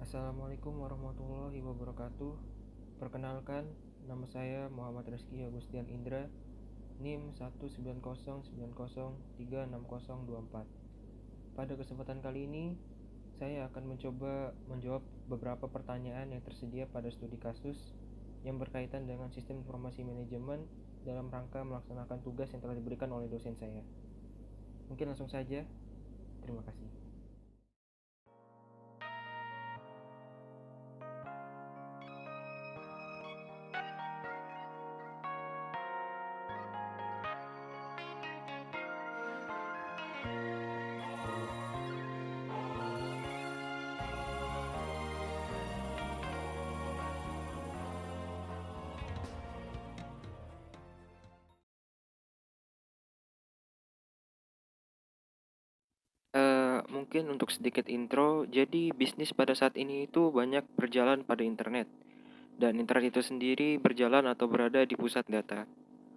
Assalamualaikum warahmatullahi wabarakatuh. Perkenalkan, nama saya Muhammad Rizky Agustian Indra, NIM 19090360024. Pada kesempatan kali ini, saya akan mencoba menjawab beberapa pertanyaan yang tersedia pada studi kasus yang berkaitan dengan sistem informasi manajemen dalam rangka melaksanakan tugas yang telah diberikan oleh dosen saya. Mungkin langsung saja. Terima kasih. Mungkin untuk sedikit intro, jadi bisnis pada saat ini itu banyak berjalan pada internet. Dan internet itu sendiri berjalan atau berada di pusat data.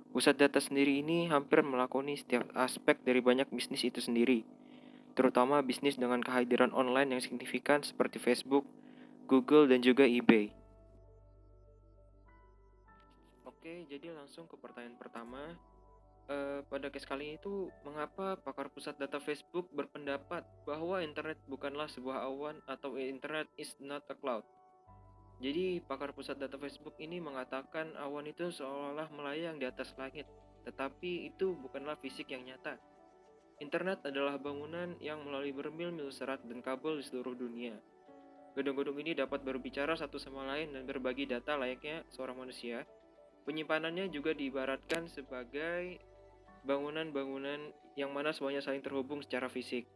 Pusat data sendiri ini hampir melakoni setiap aspek dari banyak bisnis itu sendiri, terutama bisnis dengan kehadiran online yang signifikan seperti Facebook, Google, dan juga eBay. Oke, jadi langsung ke pertanyaan pertama. Pada case kali ini itu mengapa pakar pusat data Facebook berpendapat bahwa internet bukanlah sebuah awan atau internet is not a cloud. Jadi pakar pusat data Facebook ini mengatakan awan itu seolah-olah melayang di atas langit, tetapi itu bukanlah fisik yang nyata. Internet adalah bangunan yang melalui bermil-mil serat dan kabel di seluruh dunia. Gedung-gedung ini dapat berbicara satu sama lain dan berbagi data layaknya seorang manusia. Penyimpanannya juga diibaratkan sebagai bangunan-bangunan yang mana semuanya saling terhubung secara fisik.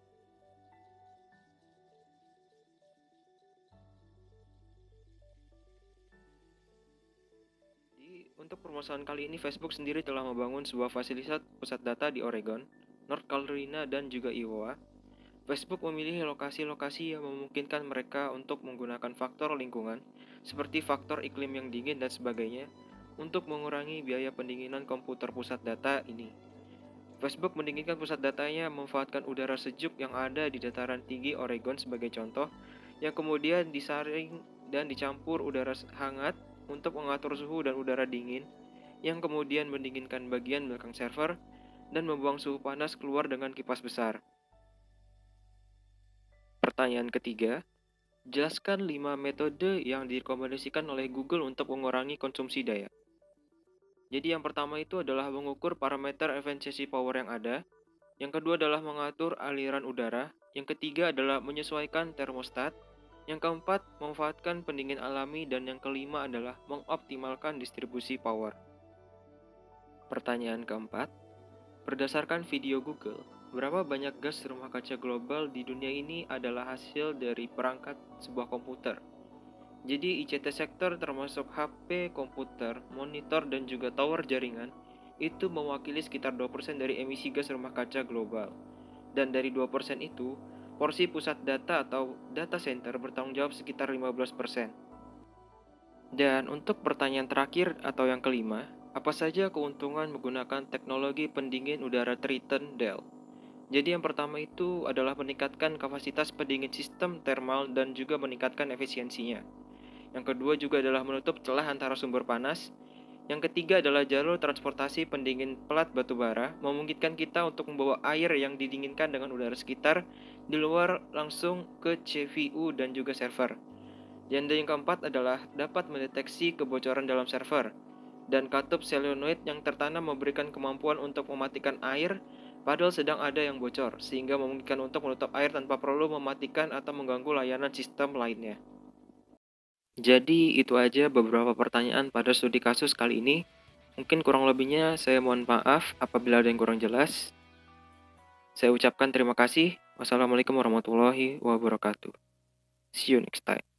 Untuk permasalahan kali ini, Facebook sendiri telah membangun sebuah fasilitas pusat data di Oregon, North Carolina, dan juga Iowa. Facebook memilih lokasi-lokasi yang memungkinkan mereka untuk menggunakan faktor lingkungan, seperti faktor iklim yang dingin dan sebagainya, untuk mengurangi biaya pendinginan komputer pusat data ini. Facebook mendinginkan pusat datanya memanfaatkan udara sejuk yang ada di dataran tinggi Oregon sebagai contoh, yang kemudian disaring dan dicampur udara hangat untuk mengatur suhu dan udara dingin, yang kemudian mendinginkan bagian belakang server dan membuang suhu panas keluar dengan kipas besar. Pertanyaan ketiga, jelaskan 5 metode yang direkomendasikan oleh Google untuk mengurangi konsumsi daya. Jadi yang pertama itu adalah mengukur parameter efisiensi power yang ada. Yang kedua adalah mengatur aliran udara. Yang ketiga adalah menyesuaikan termostat. Yang keempat, memanfaatkan pendingin alami. Dan yang kelima adalah mengoptimalkan distribusi power. Pertanyaan keempat, berdasarkan video Google, berapa banyak gas rumah kaca global di dunia ini adalah hasil dari perangkat sebuah komputer? Jadi ICT sektor termasuk HP, komputer, monitor, dan juga tower jaringan itu mewakili sekitar 2% dari emisi gas rumah kaca global. Dan dari 2% itu, porsi pusat data atau data center bertanggung jawab sekitar 15%. Dan untuk pertanyaan terakhir atau yang kelima, apa saja keuntungan menggunakan teknologi pendingin udara Triton Dell? Jadi yang pertama itu adalah meningkatkan kapasitas pendingin sistem thermal dan juga meningkatkan efisiensinya. Yang kedua juga adalah menutup celah antara sumber panas. Yang ketiga adalah jalur transportasi pendingin pelat batubara, memungkinkan kita untuk membawa air yang didinginkan dengan udara sekitar di luar langsung ke CPU dan juga server. Dan yang keempat adalah dapat mendeteksi kebocoran dalam server. Dan katup selenoid yang tertanam memberikan kemampuan untuk mematikan air padahal sedang ada yang bocor, sehingga memungkinkan untuk menutup air tanpa perlu mematikan atau mengganggu layanan sistem lainnya. Jadi itu aja beberapa pertanyaan pada studi kasus kali ini. Mungkin kurang lebihnya saya mohon maaf apabila ada yang kurang jelas. Saya ucapkan terima kasih. Wassalamualaikum warahmatullahi wabarakatuh. See you next time.